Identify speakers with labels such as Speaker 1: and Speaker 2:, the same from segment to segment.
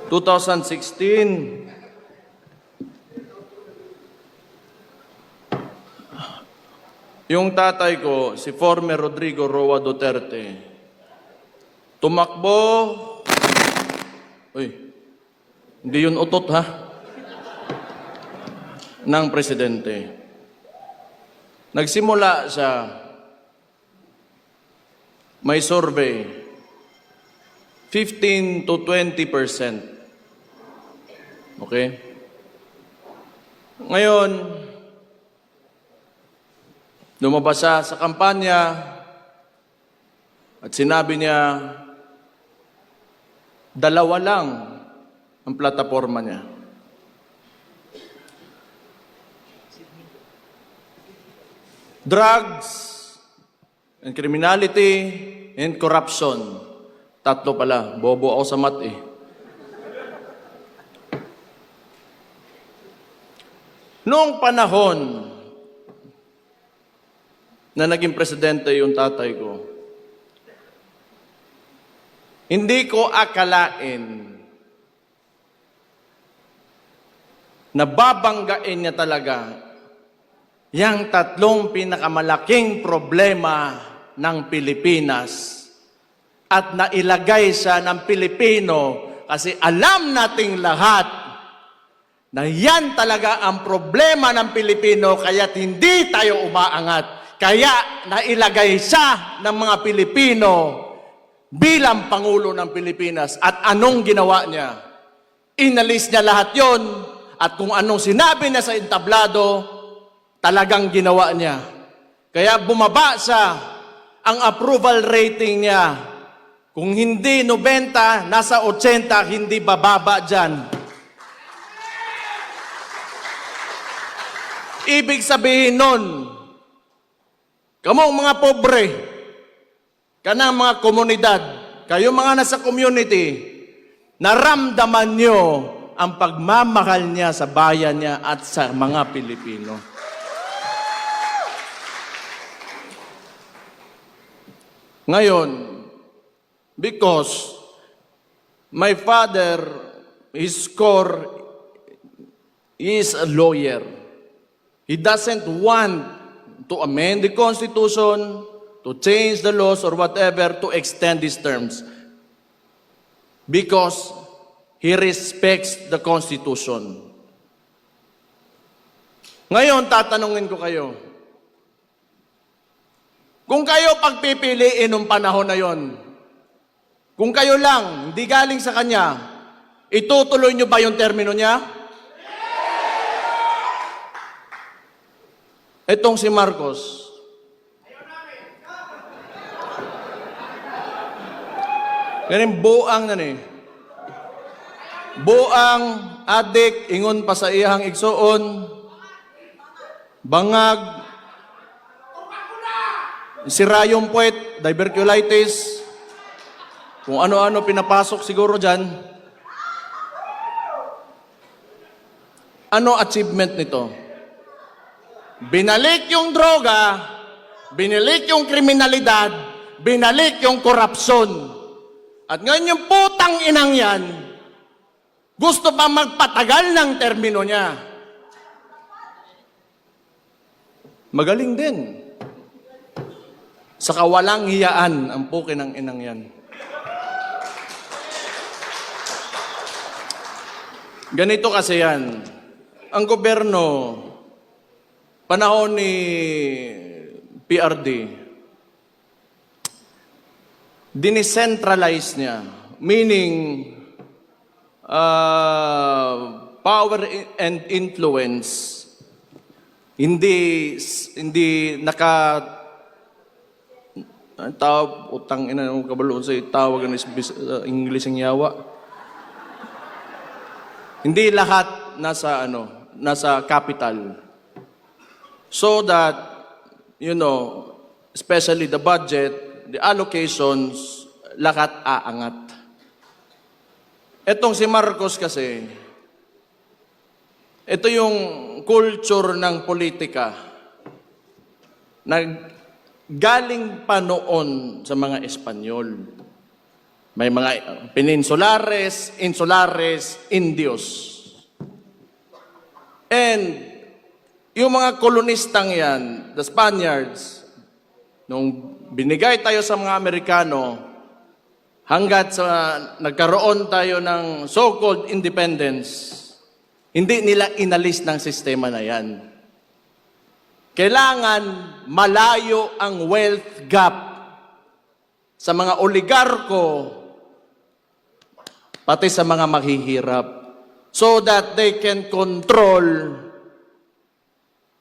Speaker 1: 2016, yung tatay ko, si former Rodrigo Roa Duterte, tumakbo, hindi yun utot ha, ng presidente. Nagsimula siya, may survey, 15 to 20%. Okay? Ngayon, lumabas siya sa kampanya at sinabi niya, dalawa lang ang plataforma niya. Drugs and criminality and corruption. Tatlo pala. Bobo ako sa mat eh. Noong panahon na naging presidente yung tatay ko, hindi ko akalain na babanggain niya talaga yang tatlong pinakamalaking problema ng Pilipinas at nailagay siya ng Pilipino kasi alam nating lahat na yan talaga ang problema ng Pilipino kaya't hindi tayo umaangat. Kaya nailagay siya ng mga Pilipino bilang Pangulo ng Pilipinas. At anong ginawa niya? Inalis niya lahat yon at kung anong sinabi na sa entablado, talagang ginawa niya. Kaya bumaba siya ang approval rating niya. Kung hindi 90, nasa 80, hindi bababa dyan. Ibig sabihin nun, kamong mga pobre, kanang mga komunidad, kayo mga nasa community, naramdaman nyo ang pagmamahal niya sa bayan niya at sa mga Pilipino. Ngayon, because my father, his core, is a lawyer. He doesn't want to amend the Constitution, to change the laws or whatever to extend these terms. Because he respects the Constitution. Ngayon, tatanungin ko kayo. Kung kayo pagpipiliin ng panahon na yon, kung kayo lang, hindi galing sa kanya, itutuloy nyo ba yung termino niya? Itong si Marcos, ganun buang na ni. Buang, adik, ingon pa sa iyang igsoon, bangag, sirayong puwet, diverculitis, kung ano-ano pinapasok siguro dyan. Ano achievement nito? Binalik yung droga, binalik yung kriminalidad, binalik yung korupsyon. At ngayon yung putang inang yan, gusto pa magpatagal ng termino niya. Magaling din. Sa kawalang hiyaan ang pukin ng inang yan. Ganito kasi yan. Ang gobyerno, panahon ni PRD, dinicentralize niya. Meaning, power and influence, hindi tawag, utang ina ng kabalo sa tawag ng English ang yawa. Hindi lahat nasa capital. So that, especially the budget, the allocations, lahat aangat. Etong si Marcos kasi, ito yung culture ng politika na galing pa noon sa mga Espanyol. May mga peninsulares, insulares, Indios. And yung mga kolonistang yan, the Spaniards, nung binigay tayo sa mga Amerikano, hanggat sa nagkaroon tayo ng so-called independence, hindi nila inalis ng sistema na yan. Kailangan malayo ang wealth gap sa mga oligarko, pati sa mga mahihirap, so that they can control,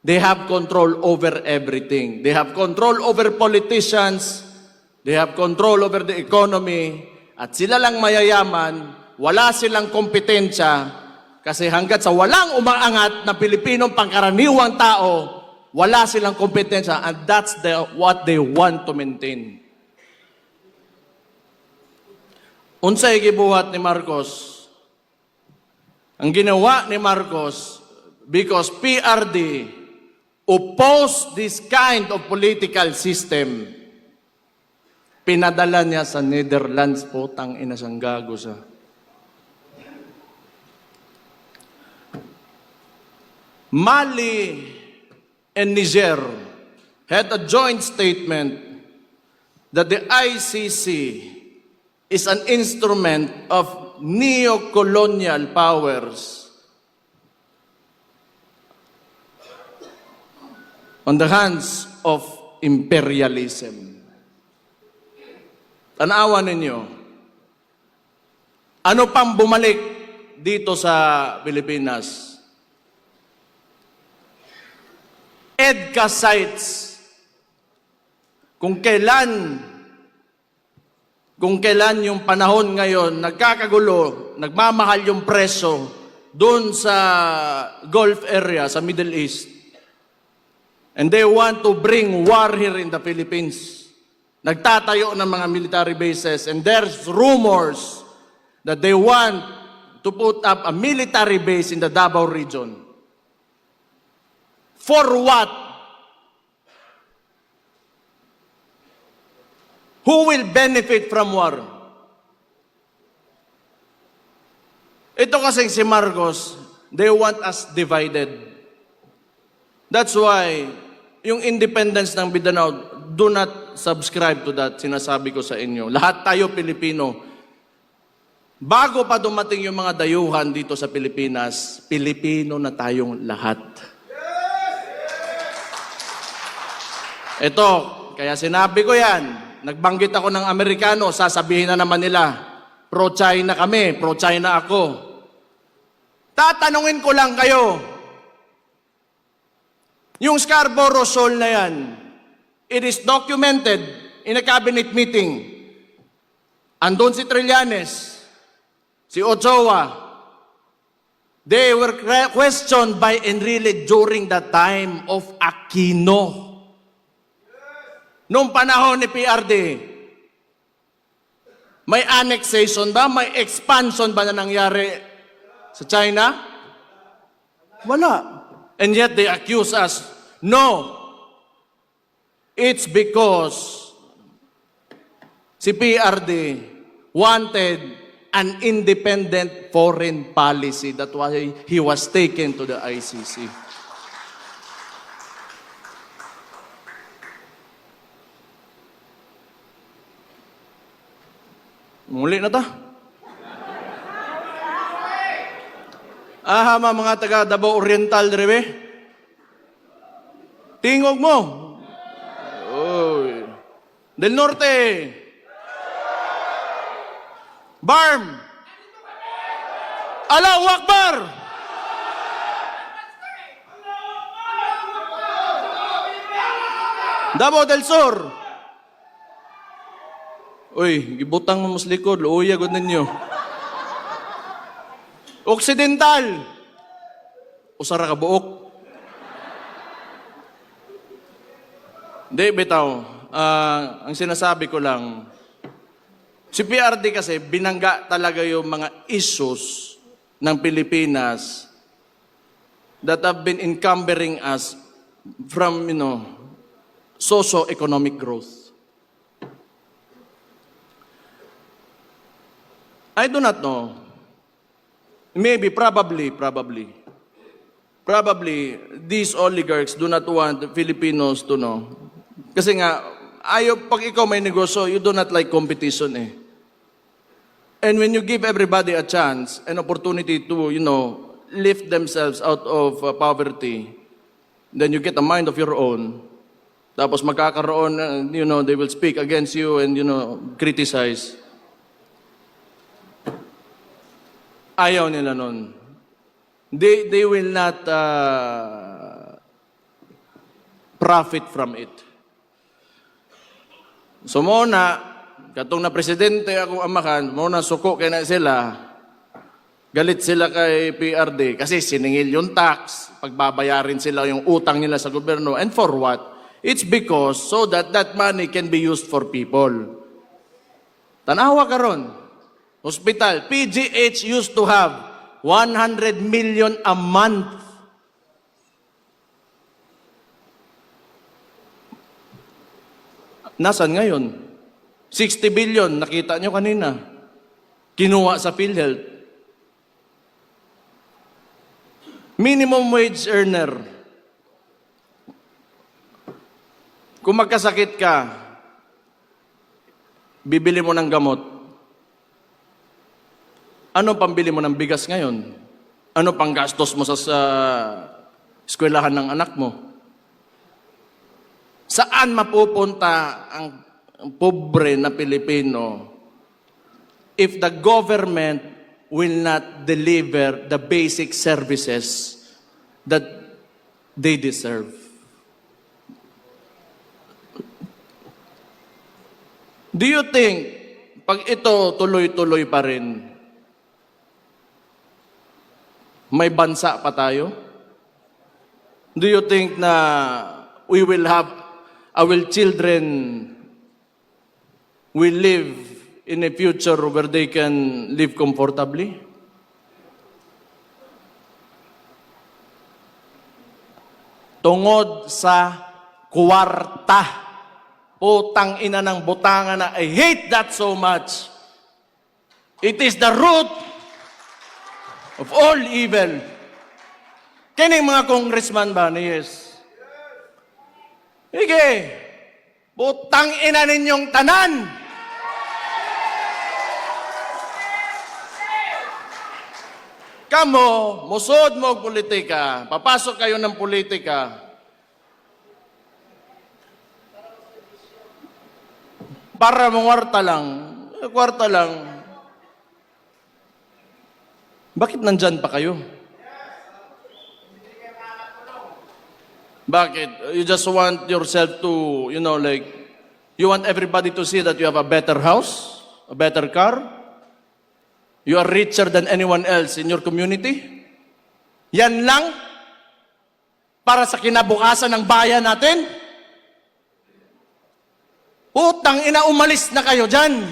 Speaker 1: they have control over everything. They have control over politicians, they have control over the economy, at sila lang mayayaman, wala silang kompetensya, kasi hanggat sa walang umaangat na Pilipinong pangkaraniwang tao, wala silang kompetensya, and that's what they want to maintain. Unsay gibuhat ni Marcos? Ang ginawa ni Marcos, because PRD opposed this kind of political system, pinadala niya sa Netherlands, putang ina siyang gago sa. Mali and Niger had a joint statement that the ICC is an instrument of neo-colonial powers on the hands of imperialism. Tanawan ninyo, ano pang bumalik dito sa Pilipinas? EDCA sites. Kung kailan yung panahon ngayon, nagkakagulo, nagmamahal yung preso doon sa Gulf area, sa Middle East. And they want to bring war here in the Philippines. Nagtatayo ng mga military bases, and there's rumors that they want to put up a military base in the Davao region. For what? Who will benefit from war? Ito kasing si Marcos, they want us divided. That's why, yung independence ng Mindanao, do not subscribe to that, sinasabi ko sa inyo. Lahat tayo Pilipino. Bago pa dumating yung mga dayuhan dito sa Pilipinas, Pilipino na tayong lahat. Ito, kaya sinabi ko yan, nagbanggit ako ng Amerikano, sasabihin na naman nila, pro-China kami, pro-China ako. Tatanungin ko lang kayo, yung Scarborough Shoal na yan, it is documented in a cabinet meeting. Andun si Trillanes, si Ochoa. They were questioned by Enrile during the time of Aquino. Noong panahon ni PRD, may annexation ba? May expansion ba na nangyari sa China? Wala. And yet they accuse us. No. It's because si PRD wanted an independent foreign policy. That's why he was taken to the ICC. Muli na ta. Mga taga Davao Oriental drebe. Tingog mo. Oy. Del Norte. Barm. Allahu Akbar. Davao del Sur. Uy, gibutang mo mas likod, luuya gud ninyo. Occidental. Usara ka buok. Di, bitaw. Ang sinasabi ko lang, si PRD kasi binangga talaga yung mga issues ng Pilipinas that have been encumbering us from, socio-economic growth. I do not know. Maybe, probably, these oligarchs do not want Filipinos to know. Kasi nga, pag ikaw may negosyo, you do not like competition eh. And when you give everybody a chance, an opportunity to, lift themselves out of poverty, then you get a mind of your own. Tapos magkakaroon, they will speak against you and, criticize. Ayaw nila nun. They will not profit from it. So muna, katong na presidente akong amakan, muna suko kay na sila, galit sila kay PRD kasi siningil yung tax, pagbabayarin sila yung utang nila sa gobyerno. And for what? It's because so that money can be used for people. Tanawa karon. Hospital, PGH used to have 100 million a month. Nasaan ngayon? 60 billion, nakita nyo kanina. Kinuha sa PhilHealth. Minimum wage earner. Kung magkasakit ka, bibili mo ng gamot. Ano pambili mo ng bigas ngayon? Ano pang gastos mo sa eskwelahan ng anak mo? Saan mapupunta ang pobre na Pilipino if the government will not deliver the basic services that they deserve? Do you think pag ito tuloy-tuloy pa rin, may bansa pa tayo? Do you think na we will have, our children will live in a future where they can live comfortably? Tungod sa kwarta. Putang ina ng butangan na, I hate that so much. It is the root of all evil. Kining mga congressman ba ni yes? Sige, putang ina ninyong tanan. Kamo, musod mo og politika, papasok kayo ng politika. Para mong kwarta lang. Bakit nandyan pa kayo? Bakit? You just want yourself to, you want everybody to see that you have a better house, a better car? You are richer than anyone else in your community? Yan lang? Para sa kinabukasan ng bayan natin? Utang ina, umalis na kayo dyan.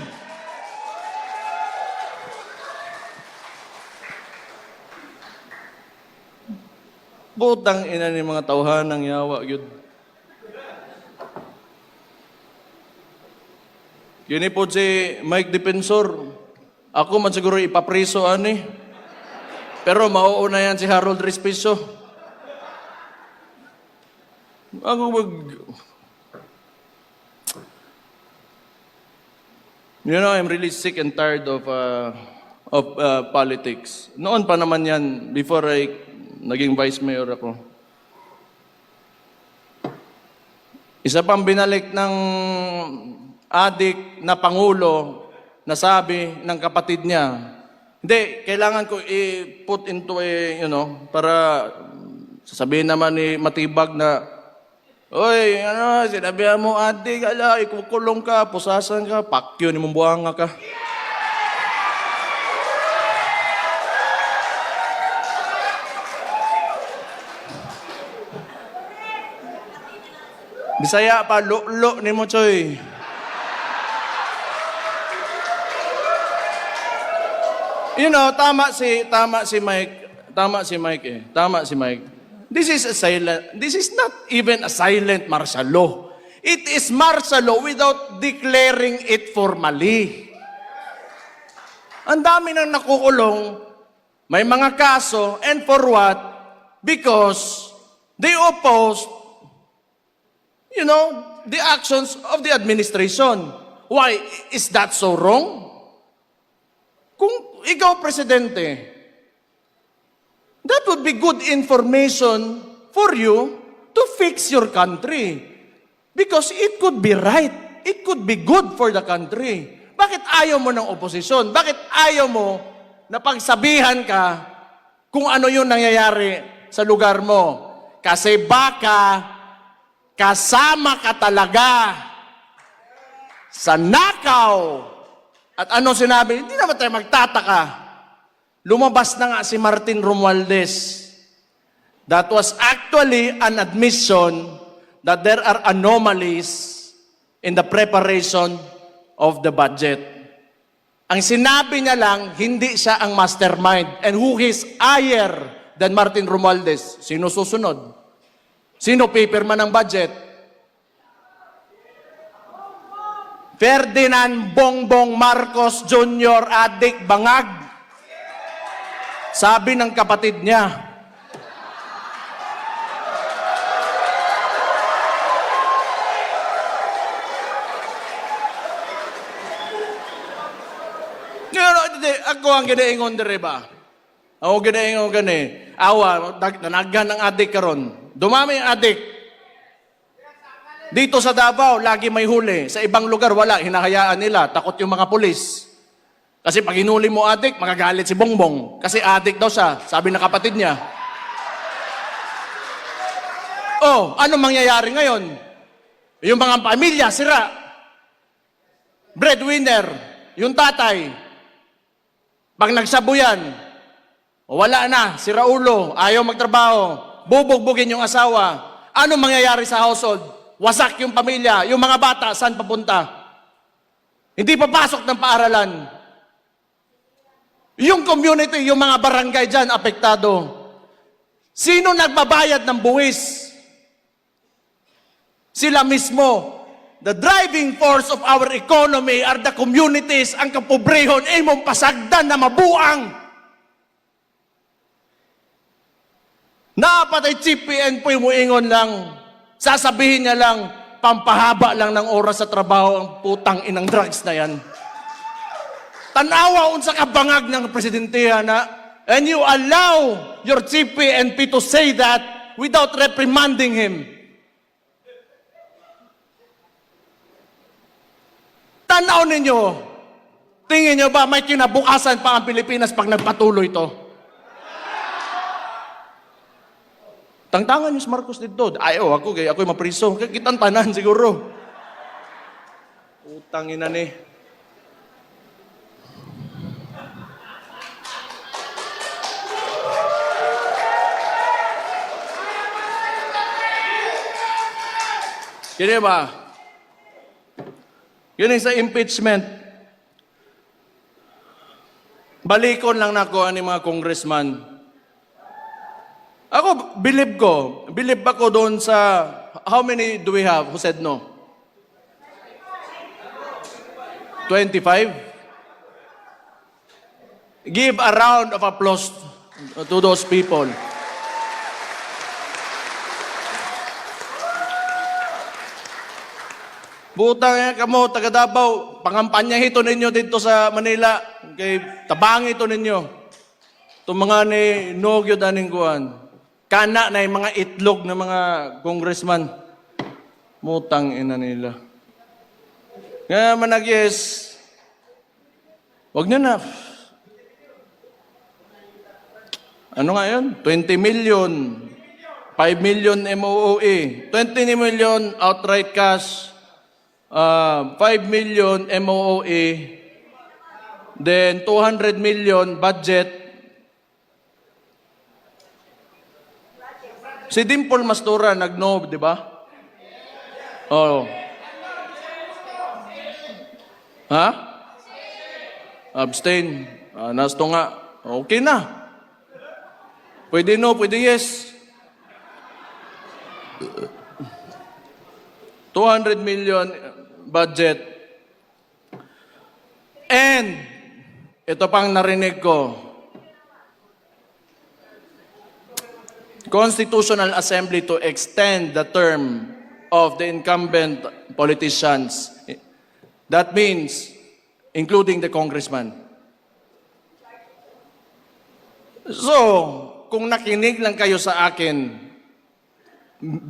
Speaker 1: Butang ina ni mga tawhanang yawa gyud. Kini po si Mike Defensor. Ako man siguro ipapriso ani. Pero mauuna yan si Harold Respicio. I'm really sick and tired of politics. Noon pa naman yan, before naging vice mayor ako. Isa pang binalik ng adik na pangulo na sabi ng kapatid niya, hindi, kailangan ko i-put into para sasabihin naman ni Matibag na, oy, sinabihan mo adik, ikukulong ka, pusasan ka, pakyo ni mong buhanga ka. Bisaya pa, lo ni mo, choy. Tama si Mike. This is not even a silent martial law. It is martial law without declaring it formally. Ang dami nang nakukulong, may mga kaso, and for what? Because they opposed, the actions of the administration. Why? Is that so wrong? Kung ikaw, Presidente, that would be good information for you to fix your country. Because it could be right. It could be good for the country. Bakit ayaw mo ng oposisyon? Bakit ayaw mo na pagsabihan ka kung ano yung nangyayari sa lugar mo? Kasi baka kasama ka talaga sa nakaw. At ano sinabi? Hindi naman tayo magtataka. Lumabas na nga si Martin Romualdez. That was actually an admission that there are anomalies in the preparation of the budget. Ang sinabi niya lang, hindi siya ang mastermind. And who is higher than Martin Romualdez? Sino susunod? Sino paperman ng budget? Ferdinand Bongbong Marcos Jr. Adik Bangag. Sabi ng kapatid niya. Ako ang ginaingon dire ba? Ako ginaingon gani. Awa, nanaghan ng adik karon. Dumami ang adik. Dito sa Davao, lagi may huli. Sa ibang lugar, wala. Hinahayaan nila. Takot yung mga pulis. Kasi pag hinuli mo adik, magagalit si Bongbong. Kasi adik daw siya, sabi ng kapatid niya. Oh, ano mangyayari ngayon? Yung mga pamilya, sira. Breadwinner, yung tatay. Pag nagsabu yan, wala na, sira ulo, ayaw magtrabaho, bubugbugin yung asawa. Ano mangyayari sa household? Wasak yung pamilya, yung mga bata, saan papunta? Hindi papasok ng paaralan. Yung community, yung mga barangay dyan, apektado. Sino nagbabayad ng buwis? Sila mismo. The driving force of our economy are the communities, ang kapobrehon, mong pasagdan na mabuang. Napatay Chief PNP mo ingon lang, sasabihin niya lang, pampahaba lang ng oras sa trabaho ang putang inang drugs na yan. Tanawa unsa ka bangag ng presidentiya na, and you allow your Chief PNP to say that without reprimanding him. Tanaw ninyo, tingin nyo ba may kinabukasan pa ang Pilipinas pag nagpatuloy ito? Tangtangan yung Marcos dito. Ayaw, ako'y mapriso. Kitang tanan siguro. Utang ina ni. Kini ba? Yun sa impeachment. Balikon lang nako ani mga congressman. Ako, believe ako doon sa, how many do we have who said no? 25? Give a round of applause to those people. Butang yan kamo, taga Davao, pangampanya ito ninyo dito sa Manila. Kay tabang ito ninyo. Itong mga ni Nogyo daning kuhan. Kana na yung mga itlog ng mga congressman. Mutang ina nila. Kaya manag-yes. Huwag nyo na. Ano nga yun? 20 million. 5 million MOOE. 20 million outright cash. 5 million MOOE, then 200 million budget. Si Dimple Mastura nag-no, di ba? Oh. Ha? Abstain. Nasto nga. Okay na. Pwede no, pwede yes. 200 million budget. And ito pang narinig ko. Constitutional Assembly to extend the term of the incumbent politicians. That means including the congressman. So, kung nakinig lang kayo sa akin,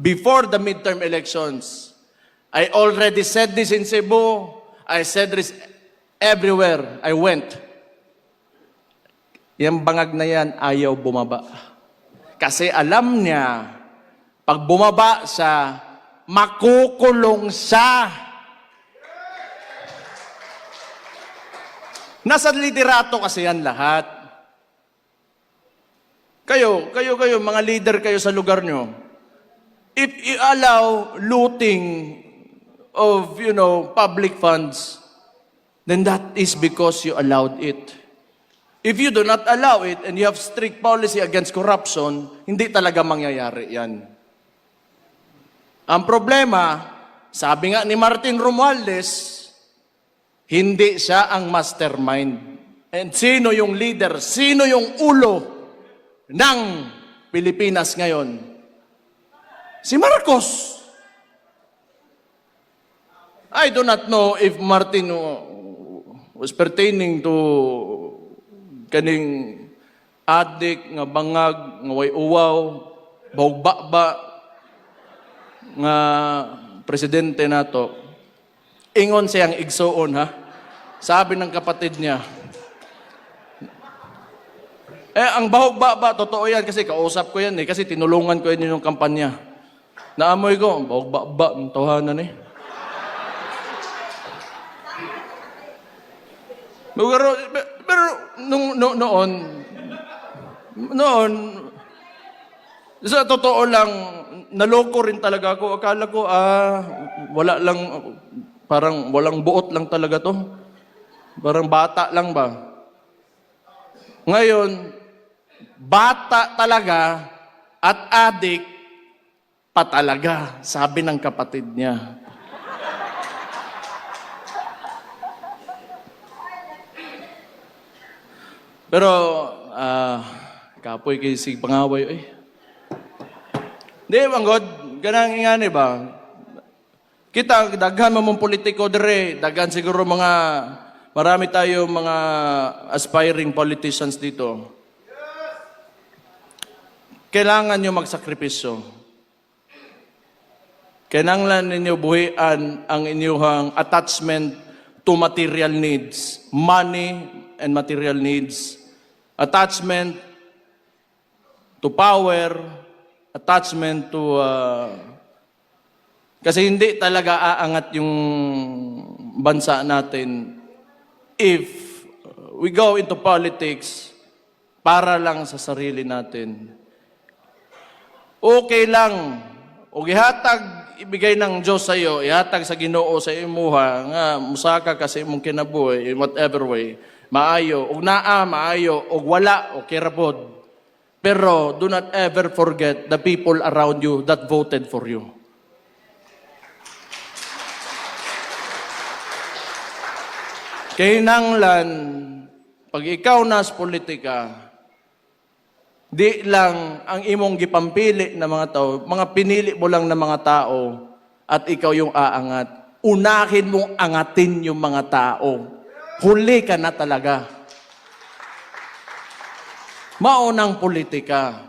Speaker 1: before the midterm elections, I already said this in Cebu, I said this everywhere I went. Yung bangag na yan, ayaw bumaba. Kasi alam niya, pag bumaba siya, makukulong siya. Nasa liderato kasi yan lahat. Kayo, mga leader kayo sa lugar nyo. If you allow looting of, public funds, then that is because you allowed it. If you do not allow it and you have strict policy against corruption, hindi talaga mangyayari yan. Ang problema, sabi nga ni Martin Romualdez, hindi siya ang mastermind. And sino yung leader? Sino yung ulo ng Pilipinas ngayon? Si Marcos. I do not know if Martin was pertaining to kaning adik, nga bangag, nga way uwaw, bagbakba, nga presidente nato. Ingon siyang igsuon, ha? Sabi ng kapatid niya. Ang bagbakba, totoo yan kasi kausap ko yan kasi tinulungan ko yun yung kampanya. Naamoy ko, bagbakba, ang tawanan Pero noon, sa totoo lang, naloko rin talaga ako. Akala ko, parang walang buot lang talaga to. Parang bata lang ba? Ngayon, bata talaga at adik pa talaga, sabi ng kapatid niya. Pero, kapoy kay sig pangaway, Di, manggod, ganang ingani ba? Kita, daghan mamong politiko dire, daghan siguro marami tayo mga aspiring politicians dito. Kailangan nyo magsakripisyo. Kailangan ninyo buhian ang inyong attachment to material needs, money and material needs. Attachment to power, attachment to... kasi hindi talaga aangat yung bansa natin if we go into politics para lang sa sarili natin. Okay lang. O ibigay ng Diyos sa iyo, ihatag sa Ginoo sa imuha, nga musaka kasi imong kinabuhi, in whatever way. Maayo, og naa, maayo, og wala, o kirapod. Pero do not ever forget the people around you that voted for you. Kinahanglan, pag ikaw nas politika, di lang ang imong gipampili na mga tao, mga pinili mo lang na mga tao, at ikaw yung aangat. Unahin mong angatin yung mga tao. Huli ka na talaga. Maunang politika.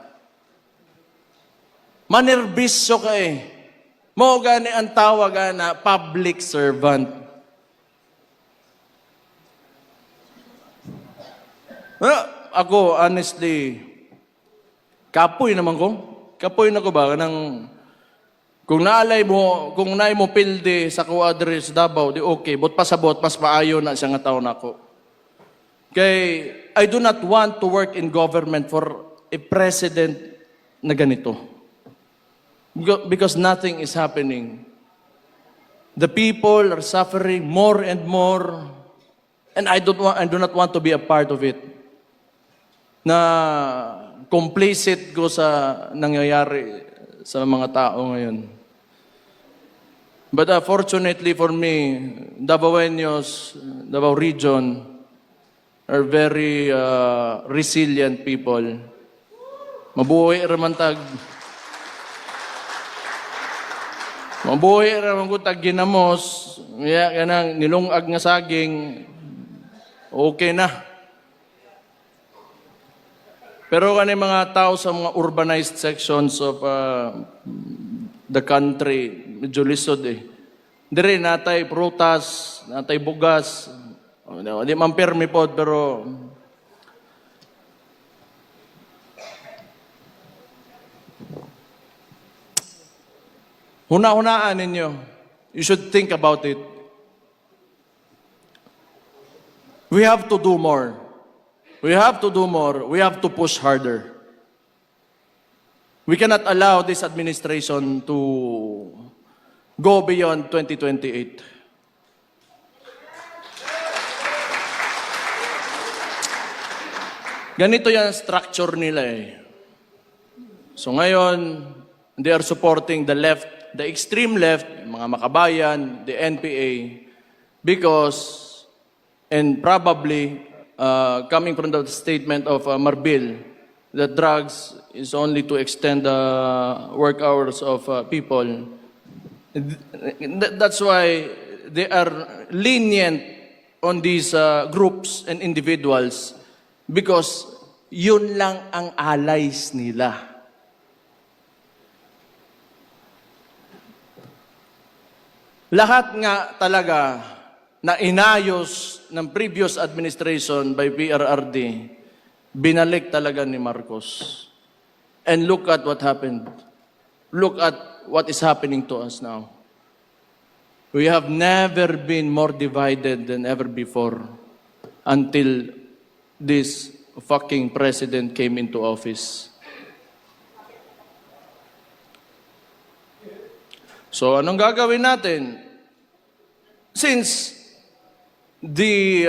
Speaker 1: Manerbisyo ka Mao gani ang tawag na public servant. Ako, honestly, kapoy naman ko. Kapoy na ko ba? Kung naay mo pilde sa kuadre sa Davao, di okay. But pasabot, mas maayo na siya nga taon ako. Kay, I do not want to work in government for a president na ganito. Because nothing is happening. The people are suffering more and more. And I do not want to be a part of it. Na complicit ko sa nangyayari sa mga tao ngayon. But fortunately for me, Davaoenos, Davao region, are very resilient people. Mabuhay raman tag. Mabuhay raman ko tag ginamos. Kanang nilungag nga saging. Okay na. Pero kani mga tao sa mga urbanized sections of the country, medyo lisod eh. Dire natay prutas, natay bugas. Di man permi pod pero huna-hunaan ninyo. You should think about it. We have to do more. We have to do more. We have to push harder. We cannot allow this administration to go beyond 2028. Ganito yan structure nila eh. So ngayon, they are supporting the left, the extreme left, mga makabayan, the NPA, because, and probably, coming from the statement of Marbil, that drugs is only to extend the work hours of people. That's why they are lenient on these groups and individuals because yun lang ang allies nila. Lahat nga talaga na inayos ng previous administration by PRRD, binalik talaga ni Marcos. And look at what happened. Look at what is happening to us now. We have never been more divided than ever before until this fucking president came into office. So anong gagawin natin? Since the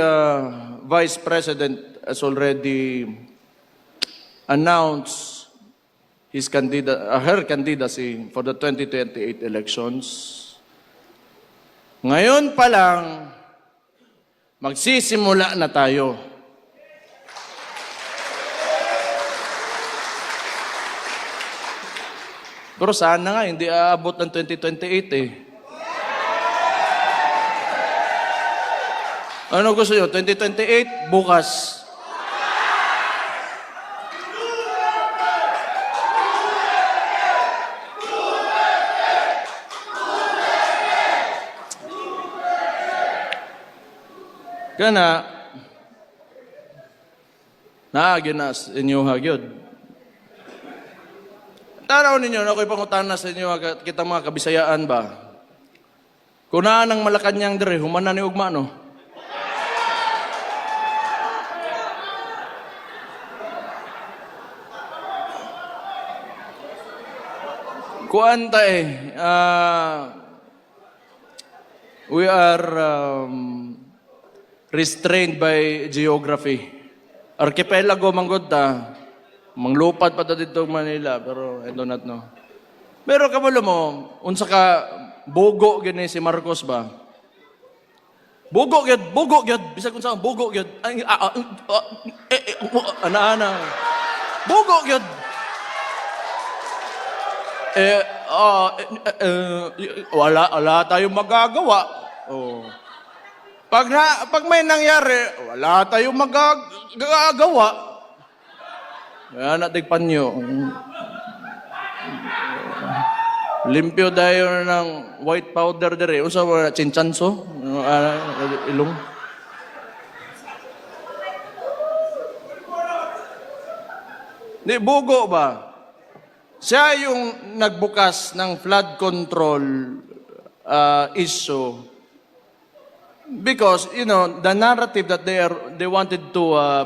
Speaker 1: Vice President has already announced her candidacy for the 2028 elections. Ngayon pa lang, magsisimula na tayo. Pero sana nga, hindi aabot ng 2028 eh. Ano gusto nyo? 2028? Bukas. Kana, naaginas inyo hagyod. Tanaw ninyo, na ako'y pangutana sa inyo, kita mga kabisayaan ba? Kunaan ng Malacanang dire, humana ni ugma, no? Kuanta we are restrained by geography. Archipelago manggod ta. Manglupad pa ta dito Manila, pero I do not know. Pero kabalo mo, unsa ka bugo gani si Marcos ba? Bugo gyud, bisag unsa bugo gyud. Ana. Bugo gyud. Wala tayong magagawa. Oh. Pag may nangyari, wala tayong magagawa. Kaya natigpan nyo. Limpyo tayo ng white powder dire. Usa mo chinchanso? Ilong. Di bugo ba? Siya yung nagbukas ng flood control issue because, you know, the narrative that they wanted to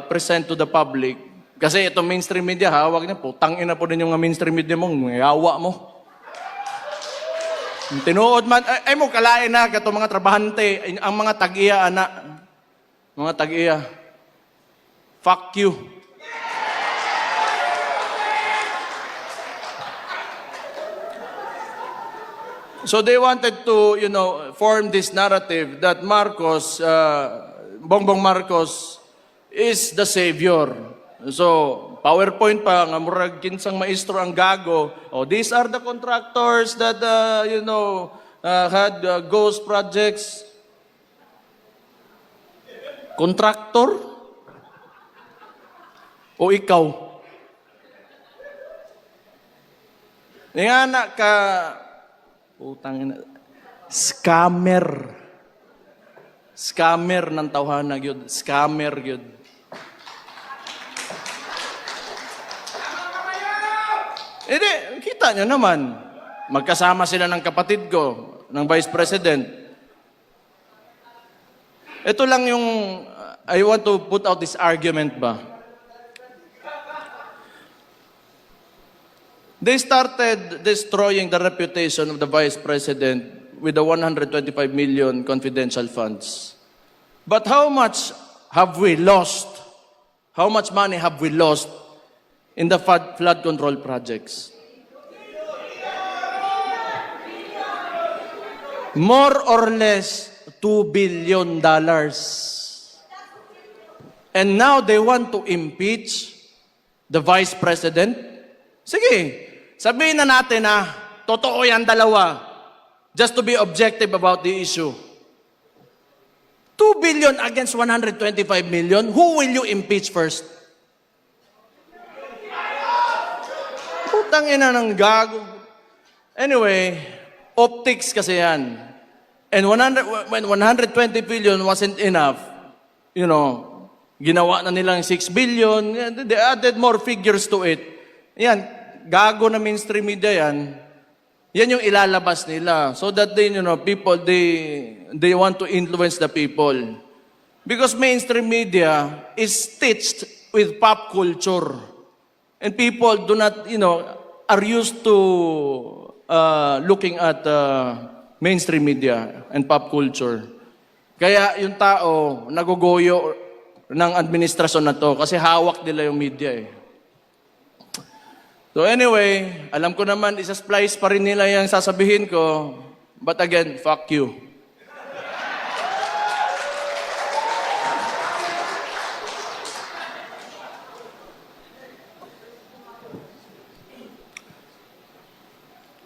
Speaker 1: present to the public, kasi itong mainstream media, hawag niya po, tangin na po din yung mainstream media mo, yawa mo. Tinuod man, ay mo, kalain na, kato mga trabahante, ang mga tag-iya, anak, mga tag-iya, fuck you. So they wanted to, you know, form this narrative that Marcos, Bongbong Marcos, is the Savior. So, PowerPoint pa, nga murag kinsang maestro ang gago. Oh, these are the contractors that, had ghost projects. Contractor? O ikaw? Nga na ka, utang ina, scammer. Scammer ng tawhanag yun. Scammer yun. Hindi, kita nyo naman. Magkasama sila ng kapatid ko, ng Vice President. Ito lang yung, I want to put out this argument ba. They started destroying the reputation of the Vice President with the 125 million confidential funds. But how much have we lost? How much money have we lost in the flood control projects? More or less $2 billion. And now they want to impeach the Vice President? Sige, sabihin na natin na totoo yan dalawa. Just to be objective about the issue. 2 billion against 125 million, who will you impeach first? Putang ina ng gago. Anyway, optics kasi yan. And when 120 billion wasn't enough, ginawa na nilang 6 billion, they added more figures to it. Yan, gago na mainstream media yan. Yan yung ilalabas nila so that people they want to influence the people. Because mainstream media is stitched with pop culture. And people do not, are used to looking at mainstream media and pop culture. Kaya yung tao nagugoyo ng administrasyon na to kasi hawak nila yung media eh. So anyway, alam ko naman, isa-splice pa rin nila yung sasabihin ko. But again, fuck you.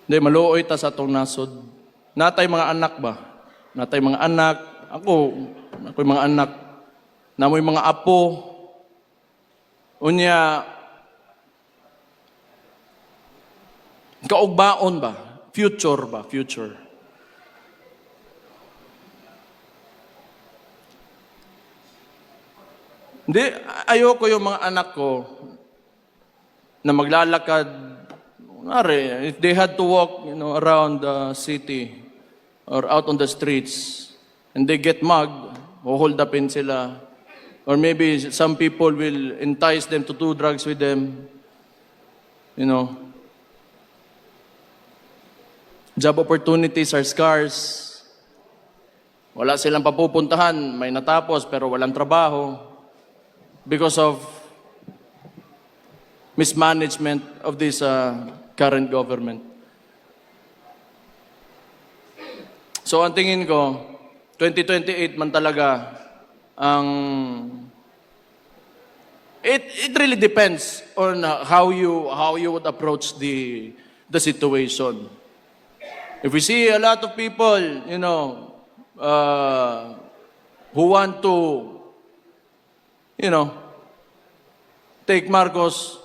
Speaker 1: Hindi, maluoy ta sa itong nasod. Natay mga anak ba? Natay mga anak. Ako'y mga anak. Namoy mga apo. Unya, kaugbaon ba? Future ba? Future. Hindi, ayoko yung mga anak ko na maglalakad. If they had to walk, around the city or out on the streets and they get mugged, hold upin sila. Or maybe some people will entice them to do drugs with them. Job opportunities are scarce. Wala silang papupuntahan. May natapos pero walang trabaho. Because of mismanagement of this current government. So ang tingin ko, 2028 man talaga ang... It really depends on how you would approach the situation. If we see a lot of people, who want to, take Marcos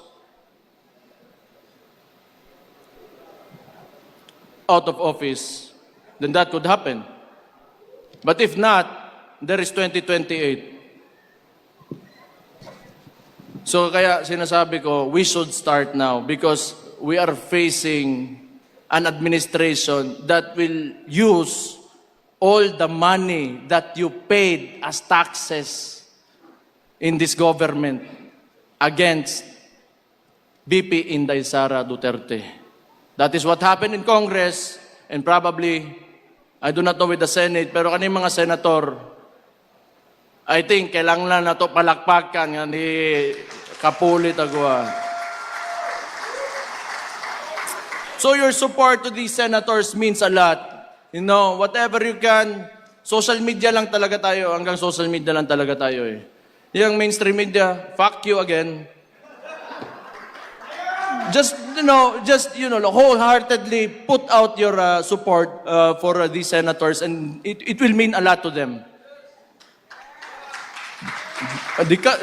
Speaker 1: out of office, then that could happen. But if not, there is 2028. So kaya sinasabi ko, we should start now because we are facing an administration that will use all the money that you paid as taxes in this government against VP Inday Sara Duterte. That is what happened in Congress and probably, I do not know with the Senate, pero kaning mga senator, I think kailangan na to palakpakan nga ni Kapulit agwa. So your support to these senators means a lot. Whatever you can, social media lang talaga tayo, hanggang social media lang talaga tayo eh. Yung mainstream media, fuck you again. Just wholeheartedly put out your support for these senators, and it will mean a lot to them.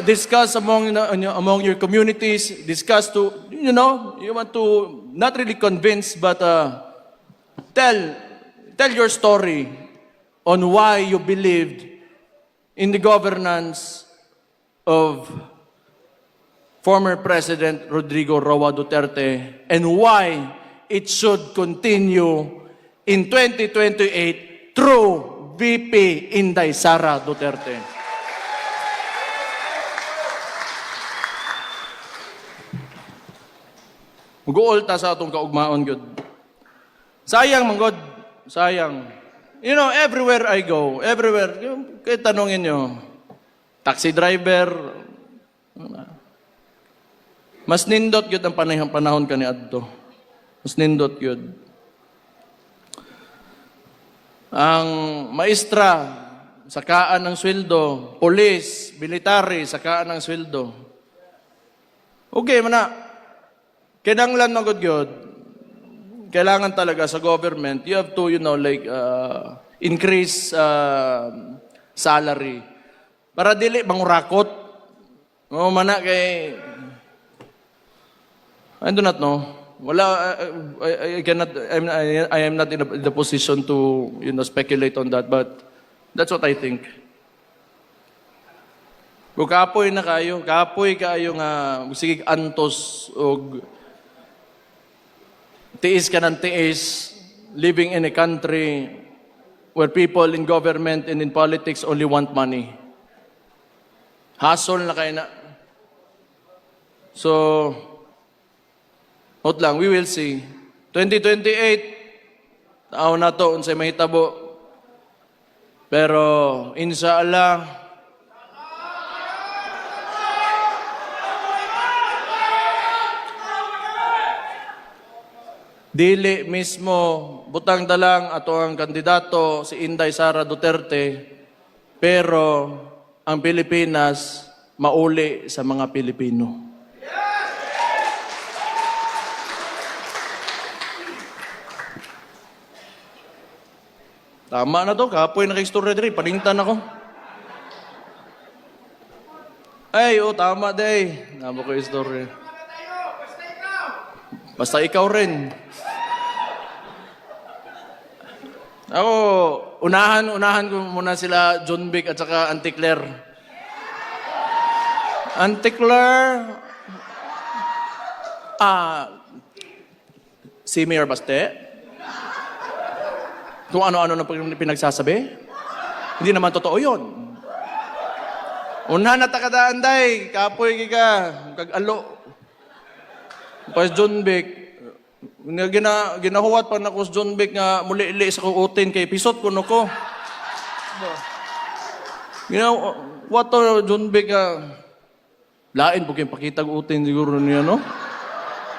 Speaker 1: Discuss among your communities. Discuss to you want to not really convince, but tell your story on why you believed in the governance of former President Rodrigo Roa Duterte and why it should continue in 2028 through VP Inday Sara Duterte. Mag-uol ta sa atong kaugmaon, God. Sayang, manggod. Sayang. You know, everywhere I go, kahit tanongin nyo, taxi driver, mas nindot yun ang panahon ka ni Adto. Mas nindot yun. Ang maestra, sakaan ng sweldo. Police, military, sakaan ng sweldo. Okay, mana. Kinanglan magod yun. Kailangan talaga sa government, you have to, increase salary. Para dili mangurakot. O mana kay... I do not know. Wala, I am not in the position to, speculate on that, but that's what I think. Kung kapoy kayo nga, sige antos, o tiis ka ng tiis, living in a country where people in government and in politics only want money. Hustle na kayo na. So, hot lang, we will see. 2028, tao na to, unsay mahitabo. Pero, inshallah, dili mismo, butang dalang ato ang kandidato, si Inday Sara Duterte, pero ang Pilipinas, mauli sa mga Pilipino. Tama na to, kapoy na kay story diri, paningtan ako. Ay, tama day. Namo ko story. Basta ikaw rin. Ako, unahan ko muna sila John Vic at saka Auntie Claire. Auntie Claire, si Mayor Baste, kung ano-ano na pinagsasabi. Hindi naman totoo yun. Una na takadaan day, kapoy ka, kag-alo. Pas John Vic, ginahuwat pa na ko John Vic nga muli-ili sa kuutin kay pisot ko no ko. What to John Vic lain po kayong pakitag utin siguro niya, no?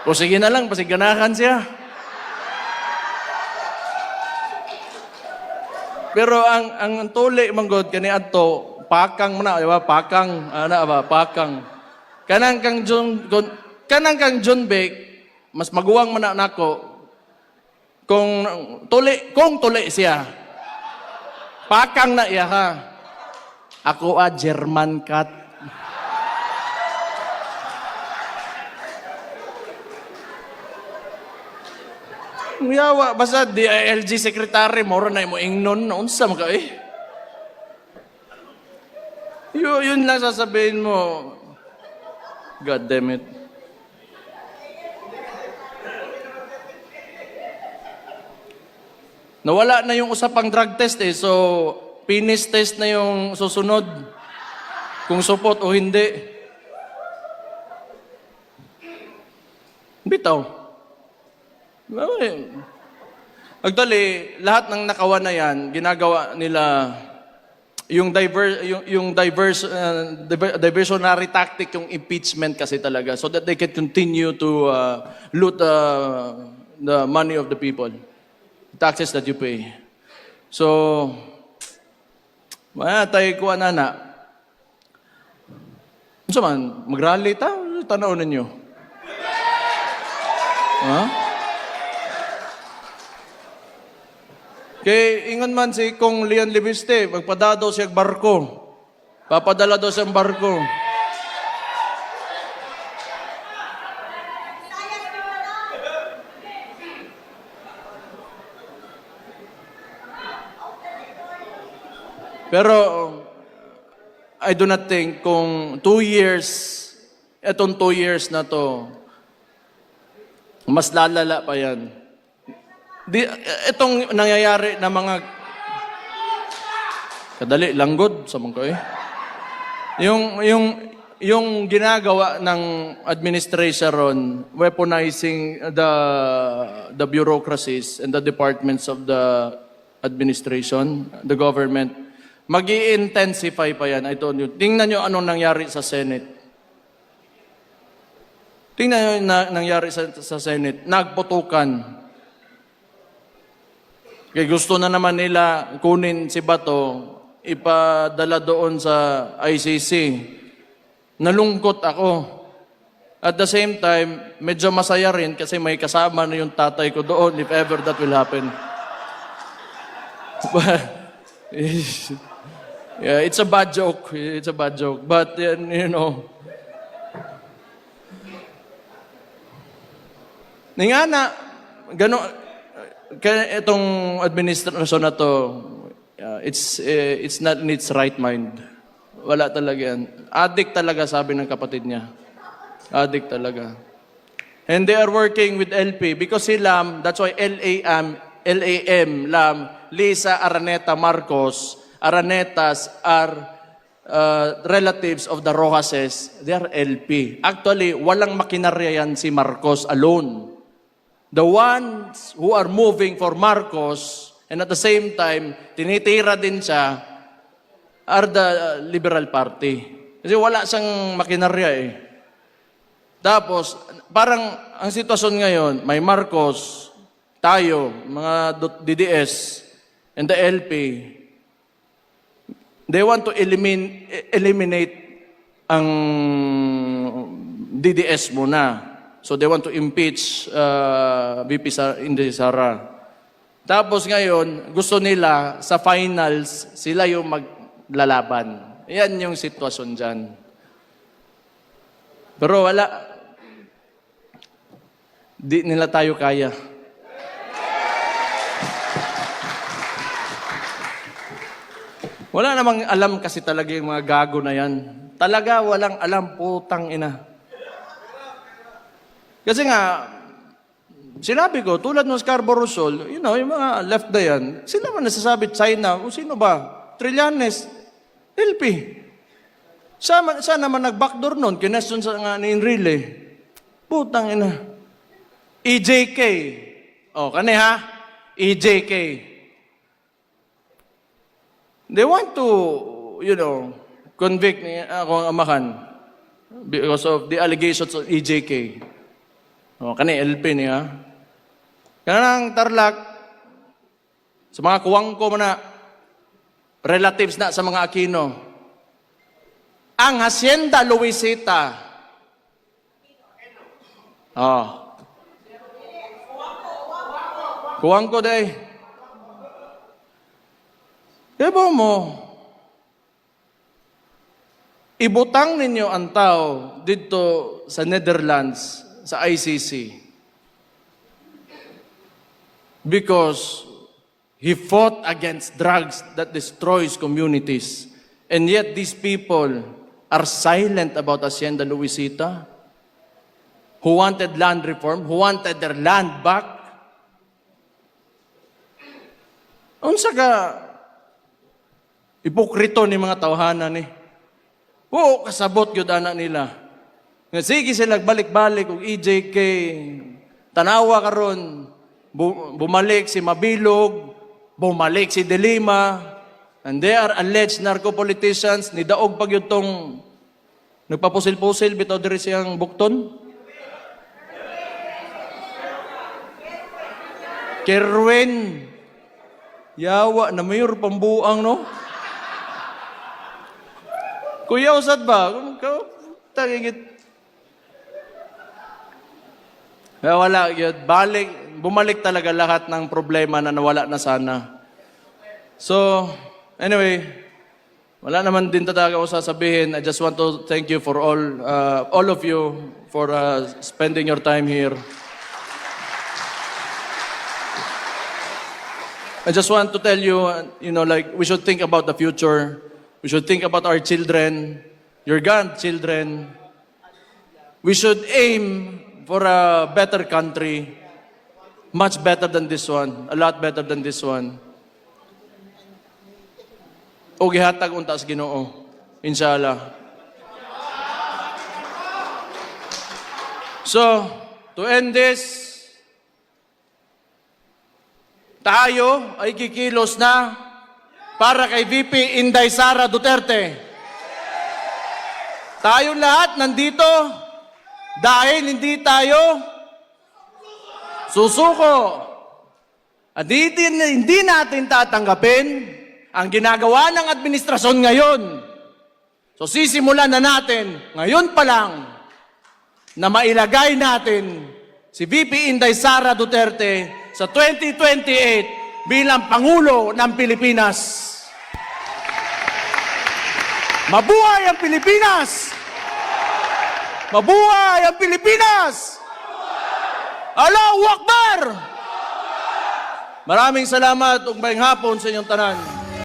Speaker 1: O sige na lang, pasiganakan siya. Pero ang tuli manggod kani adto pakang man na, pakang pakang. Kanang kang John Vic mas maguwang man nako kung tuli siya. Pakang na iya ha. Ako German cat. Yawa, basta DILG secretary, moro na mo ingnon, unsa man ka eh. Yun lang sasabihin mo. God damn it. Nawala na yung usapang drug test eh, so penis test na yung susunod. Kung supot o hindi. Bitaw. Actually, lahat ng nakawan na yan, ginagawa nila yung diversionary tactic, yung impeachment kasi talaga, so that they can continue to loot the money of the people, the taxes that you pay. So, tayo kuha na. Sa man, mag-rally ta? Tanaw ninyo. Ha? Kay ingon man si Kong Leon Libiste, magpadado siya barko. Papadala daw siyang barko. Pero I do not think kung 2 years, etong 2 years na to, mas lalala pa yan. Itong nangyayari na mga kadali, langgod sa mga eh. Yung ginagawa ng administration weaponizing the bureaucracies and the departments of the administration, the government, mag-i-intensify pa yan. I told you. Tingnan nyo anong nangyari sa Senate. Tingnan nyo yung nangyari sa Senate. Nagputukan. Kaya gusto na naman nila kunin si Bato, ipadala doon sa ICC. Nalungkot ako. At the same time, medyo masaya rin kasi may kasama na yung tatay ko doon if ever that will happen. Yeah, it's a bad joke. It's a bad joke. But, you know, nga na, gano'n, itong administrasyon na to, it's not in its right mind. Wala talaga yan. Addict talaga, sabi ng kapatid niya. Addict talaga. And they are working with LP because si Lam, that's why LAM, Lam, Lisa Araneta Marcos, Aranetas are relatives of the Rojases. They are LP. Actually, walang makinarya yan si Marcos alone. The ones who are moving for Marcos and at the same time, tinitira din siya, are the Liberal Party. Kasi wala siyang makinarya eh. Tapos, parang ang sitwasyon ngayon, may Marcos, tayo, mga DDS, and the LP, they want to eliminate ang DDS muna. So they want to impeach VP Inday Sara. Tapos ngayon, gusto nila sa finals, sila yung maglalaban. Yan yung sitwasyon dyan. Pero wala. Di nila tayo kaya. Wala namang alam kasi talaga yung mga gago na yan. Talaga walang alam, putang ina. Kasi nga, sinabi ko, tulad ng Scarborough Shoal, you know, yung mga left na yan, sila man nasasabi, China, o sino ba? Trillanes, LP. Saan naman nag-backdoor nun? Kinesyon sa nga ni Enrile. Putang ina. EJK. O, kani ha? EJK. They want to, you know, convict ni ako ang amahan because of the allegations of EJK. O, kani LP niya. Kanang Tarlac, sa mga kuwang ko na, relatives na sa mga Aquino. Ang Hacienda Luisita. Oh. Kuwang ko day. Diba mo, ibutang ninyo ang tao dito sa Netherlands, sa ICC, because he fought against drugs that destroys communities. And yet these people are silent about Hacienda Luisita, who wanted land reform, who wanted their land back. Unsa ka ipokrito ni mga tawhanan ni. Oo, kasabot yun anak nila. Sige sila balik-balik og EJK, tanawa karon, bumalik si Mabilog, bumalik si De Lima, and they are alleged narco-politicians, nidaog pag yun tong nagpapusil-pusil, bitaw diri siyang bukton. Kerwin, yawa na mayor pambuang, no? Kuya, usad ba? tagigit. Kaya wala yun. Bumalik talaga lahat ng problema na nawala na sana. So, anyway, wala naman din talaga ako sasabihin. I just want to thank you for all of you for spending your time here. I just want to tell you, like, we should think about the future. We should think about our children, your grandchildren. We should aim for a better country, much better than this one, a lot better than this one. O gihatag unta sa Ginoo, inshallah. So, to end this, tayo ay kikilos na para kay VP Inday Sara Duterte. Tayong lahat nandito dahil hindi tayo susuko. At hindi natin tatanggapin ang ginagawa ng administrasyon ngayon. So sisimulan na natin ngayon pa lang na mailagay natin si VP Inday Sara Duterte sa 2028 bilang Pangulo ng Pilipinas. Mabuhay ang Pilipinas! Mabuhay ang Pilipinas! Allahu Akbar! Maraming salamat ug maayong hapon sa inyong tanan.